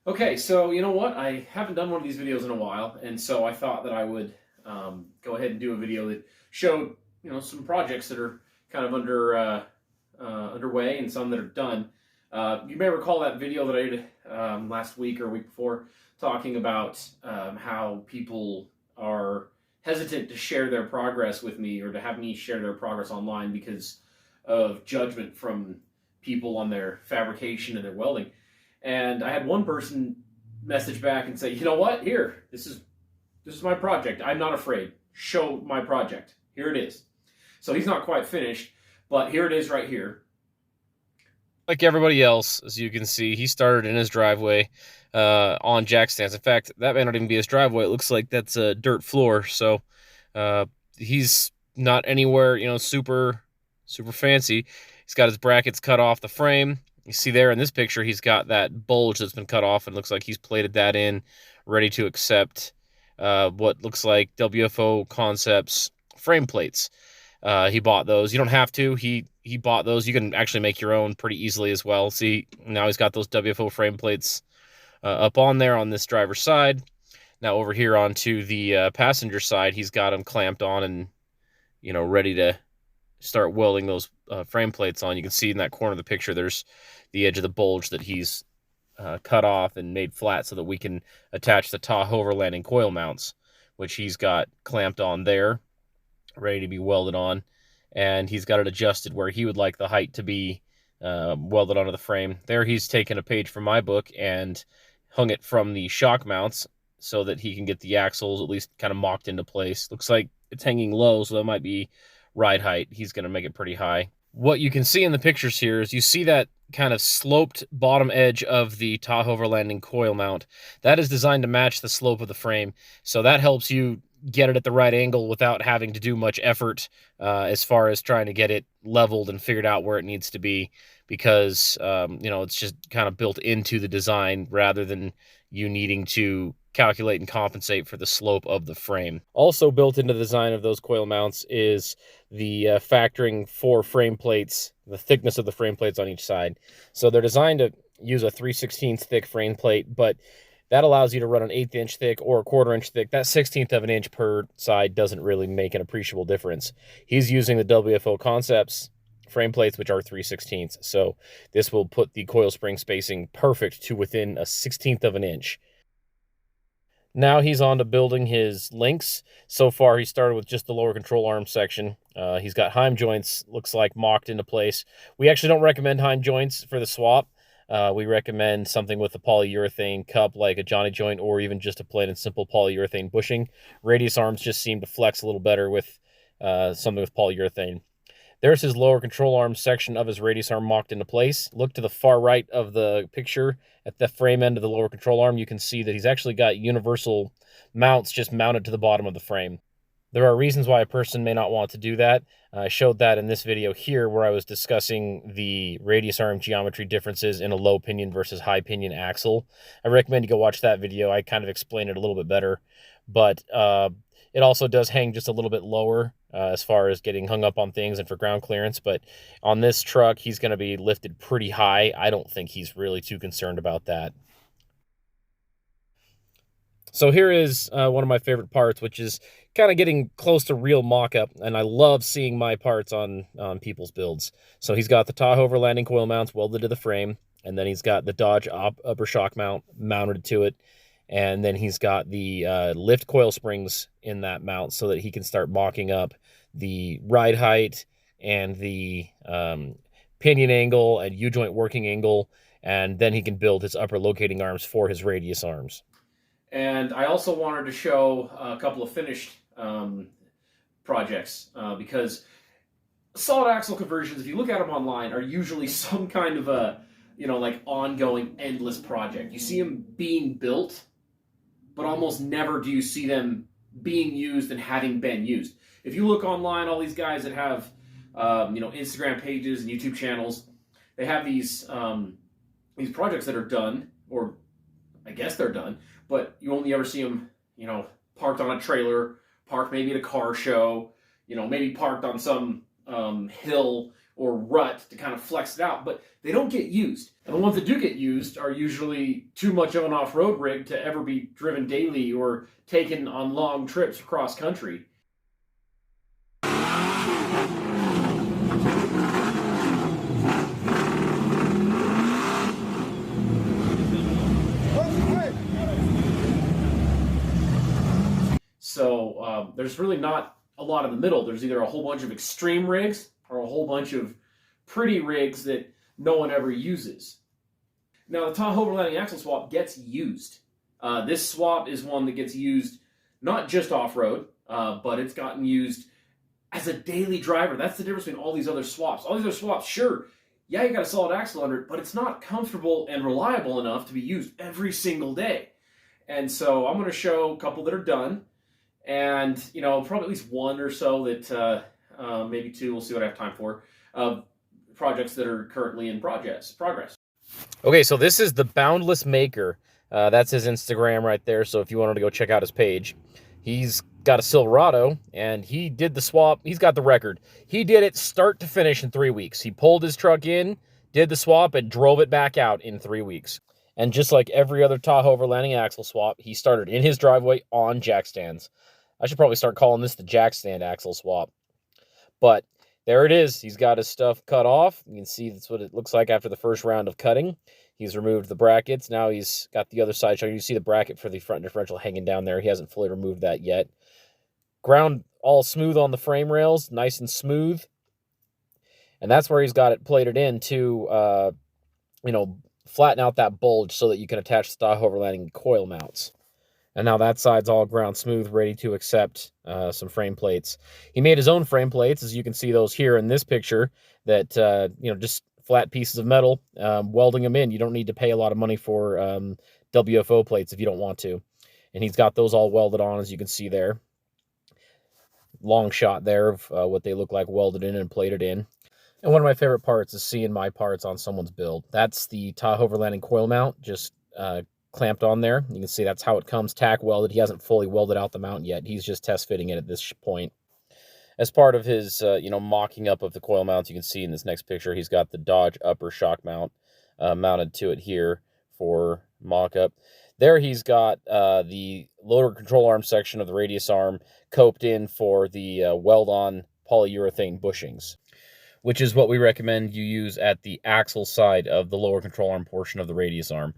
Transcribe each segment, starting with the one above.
Okay, so you know what? I haven't done one of these videos in a while, and so I thought that I would go ahead and do a video that showed some projects that are kind of underway and some that are done. You may recall that video that I did last week or week before, talking about how people are hesitant to share their progress with me or to have me share their progress online because of judgment from people on their fabrication and their welding. And I had one person message back and say, you know what? Here, this is my project. I'm not afraid. Show my project. Here it is. So he's not quite finished, but here it is right here. Like everybody else, as you can see, he started in his driveway on jack stands. In fact, that may not even be his driveway. It looks like that's a dirt floor. So he's not anywhere, super fancy. He's got his brackets cut off the frame. You see there in this picture, he's got that bulge that's been cut off and looks like he's plated that in, ready to accept what looks like WFO Concepts frame plates. He bought those. You don't have to. He bought those. You can actually make your own pretty easily as well. See, now he's got those WFO frame plates up on there on this driver's side. Now over here onto the passenger side, he's got them clamped on and, ready to start welding those frame plates on. You can see in that corner of the picture, there's the edge of the bulge that he's cut off and made flat so that we can attach the Tahoverlanding coil mounts, which he's got clamped on there, ready to be welded on. And he's got it adjusted where he would like the height to be welded onto the frame. There he's taken a page from my book and hung it from the shock mounts so that he can get the axles at least kind of mocked into place. Looks like it's hanging low, so that might be ride height. He's going to make it pretty high. What you can see in the pictures here is you see that kind of sloped bottom edge of the Tahoverlanding coil mount. That is designed to match the slope of the frame, so that helps you get it at the right angle without having to do much effort as far as trying to get it leveled and figured out where it needs to be, because it's just kind of built into the design rather than you needing to calculate and compensate for the slope of the frame. Also built into the design of those coil mounts is the factoring for frame plates, the thickness of the frame plates on each side. So they're designed to use a 3/16 thick frame plate, but that allows you to run an 1/8 inch thick or a 1/4 inch thick. That 1/16 of an inch per side doesn't really make an appreciable difference. He's using the WFO Concepts frame plates, which are 3/16. So this will put the coil spring spacing perfect to within a 1/16 of an inch. Now he's on to building his links. So far, he started with just the lower control arm section. He's got heim joints, looks like, mocked into place. We actually don't recommend heim joints for the swap. We recommend something with a polyurethane cup like a Johnny joint, or even just a plain and simple polyurethane bushing. Radius arms just seem to flex a little better with something with polyurethane. There's his lower control arm section of his radius arm mocked into place. Look to the far right of the picture at the frame end of the lower control arm. You can see that he's actually got universal mounts just mounted to the bottom of the frame. There are reasons why a person may not want to do that. I showed that in this video here where I was discussing the radius arm geometry differences in a low pinion versus high pinion axle. I recommend you go watch that video. I kind of explained it a little bit better, but it also does hang just a little bit lower as far as getting hung up on things and for ground clearance. But on this truck, he's going to be lifted pretty high. I don't think he's really too concerned about that. So here is one of my favorite parts, which is kind of getting close to real mock-up, and I love seeing my parts on people's builds. So he's got the Tahoverlanding coil mounts welded to the frame, and then he's got the Dodge upper shock mount mounted to it, and then he's got the lift coil springs in that mount so that he can start mocking up the ride height and the pinion angle and U-joint working angle, and then he can build his upper locating arms for his radius arms. And I also wanted to show a couple of finished projects because solid axle conversions, if you look at them online, are usually some kind of a, like ongoing, endless project. You see them being built, but almost never do you see them being used and having been used. If you look online, all these guys that have, Instagram pages and YouTube channels, they have these projects that are done, or I guess they're done, but you only ever see them, parked on a trailer, parked maybe at a car show, maybe parked on some hill or rut to kind of flex it out, but they don't get used. And the ones that do get used are usually too much of an off-road rig to ever be driven daily or taken on long trips across country. So there's really not a lot in the middle. There's either a whole bunch of extreme rigs or a whole bunch of pretty rigs that no one ever uses. Now, the Tahoverlanding Axle Swap gets used. This swap is one that gets used not just off-road, but it's gotten used as a daily driver. That's the difference between all these other swaps. All these other swaps, sure, yeah, you got a solid axle under it, but it's not comfortable and reliable enough to be used every single day. And so I'm going to show a couple that are done, and probably at least one or so that maybe two, we'll see what I have time for, projects that are currently in progress. Okay, so this is the Boundless Maker. That's his Instagram right there, so if you wanted to go check out his page. He's got a Silverado, and he did the swap. He's got the record. He did it start to finish in 3 weeks. He pulled his truck in, did the swap, and drove it back out in 3 weeks. And just like every other Tahoverlanding axle swap, he started in his driveway on jack stands. I should probably start calling this the jack stand axle swap. But there it is. He's got his stuff cut off. You can see that's what it looks like after the first round of cutting. He's removed the brackets. Now he's got the other side showing. You see the bracket for the front differential hanging down there. He hasn't fully removed that yet. Ground all smooth on the frame rails, nice and smooth. And that's where he's got it plated in to, flatten out that bulge so that you can attach the Tahoverlanding coil mounts. And now that side's all ground smooth, ready to accept some frame plates. He made his own frame plates, as you can see those here in this picture, that, just flat pieces of metal, welding them in. You don't need to pay a lot of money for WFO plates if you don't want to. And he's got those all welded on, as you can see there. Long shot there of what they look like welded in and plated in. And one of my favorite parts is seeing my parts on someone's build. That's the Tahoverlanding coil mount, just clamped on there. You can see that's how it comes, tack welded. He hasn't fully welded out the mount yet. He's just test fitting it at this point. As part of his, mocking up of the coil mounts, you can see in this next picture, he's got the Dodge upper shock mount mounted to it here for mock-up. There he's got the loader control arm section of the radius arm coped in for the weld-on polyurethane bushings, which is what we recommend you use at the axle side of the lower control arm portion of the radius arm.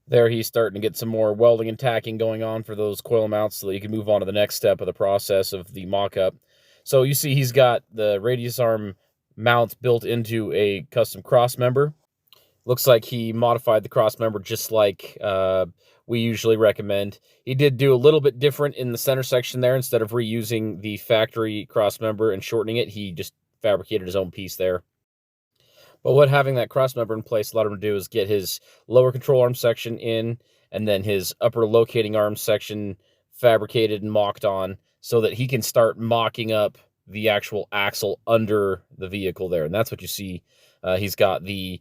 There he's starting to get some more welding and tacking going on for those coil mounts so that you can move on to the next step of the process of the mock-up. So you see he's got the radius arm mounts built into a custom cross member. Looks like he modified the cross member just like we usually recommend. He did do a little bit different in the center section there. Instead of reusing the factory cross member and shortening it, he just fabricated his own piece there. But what having that cross member in place allowed him to do is get his lower control arm section in, and then his upper locating arm section fabricated and mocked on, so that he can start mocking up the actual axle under the vehicle there. And that's what you see. He's got the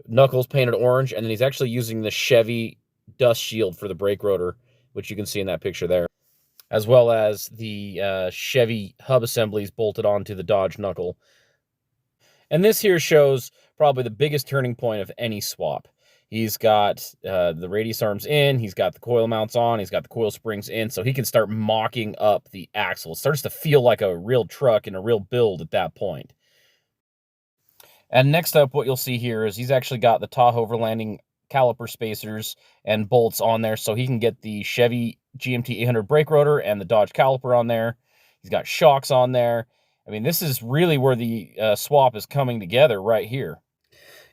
knuckles painted orange, and then he's actually using the Chevy dust shield for the brake rotor, which you can see in that picture there, as well as the Chevy hub assemblies bolted onto the Dodge knuckle. And this here shows probably the biggest turning point of any swap. He's got the radius arms in, he's got the coil mounts on, he's got the coil springs in, so he can start mocking up the axle. It starts to feel like a real truck and a real build at that point. And next up, what you'll see here is he's actually got the Tahoverlanding caliper spacers and bolts on there, so he can get the Chevy GMT 800 brake rotor and the Dodge caliper on there. He's got shocks on there. I mean, this is really where the swap is coming together right here.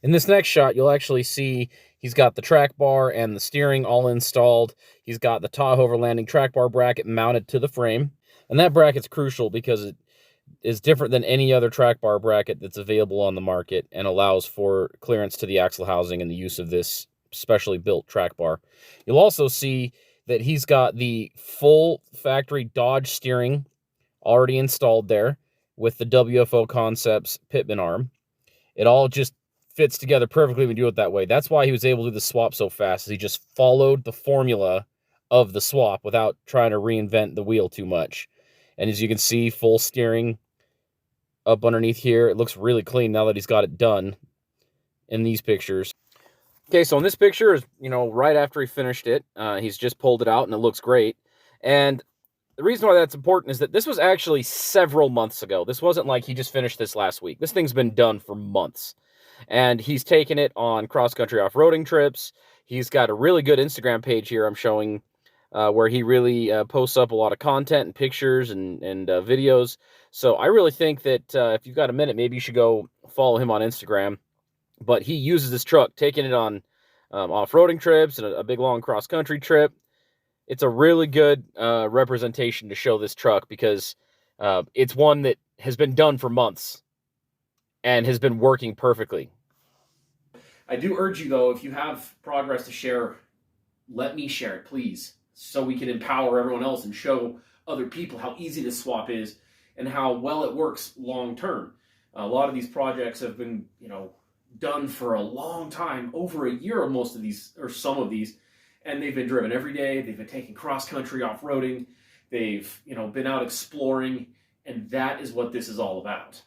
In this next shot, you'll actually see he's got the track bar and the steering all installed. He's got the Tahoverlanding track bar bracket mounted to the frame. And that bracket's crucial because it is different than any other track bar bracket that's available on the market and allows for clearance to the axle housing and the use of this specially built track bar. You'll also see that he's got the full factory Dodge steering already installed there with the WFO Concepts pitman arm. It all just fits together perfectly when you do it that way. That's why he was able to do the swap so fast. He just followed the formula of the swap without trying to reinvent the wheel too much. And as you can see, full steering up underneath here. It looks really clean now that he's got it done in these pictures. Okay, so in this picture is, you know, right after he finished it. He's just pulled it out and it looks great. And the reason why that's important is that this was actually several months ago. This wasn't like he just finished this last week. This thing's been done for months. And he's taken it on cross-country off-roading trips. He's got a really good Instagram page here I'm showing where he really posts up a lot of content and pictures and videos. So I really think that if you've got a minute, maybe you should go follow him on Instagram. But he uses this truck, taking it on off-roading trips and a big long cross-country trip. It's a really good representation to show this truck because it's one that has been done for months and has been working perfectly. I do urge you, though, if you have progress to share, let me share it, please, so we can empower everyone else and show other people how easy this swap is and how well it works long term. A lot of these projects have been, you know, done for a long time, over a year, most of these, or some of these, and they've been driven every day. They've been taking cross-country off-roading. They've, you know, been out exploring, and that is what this is all about.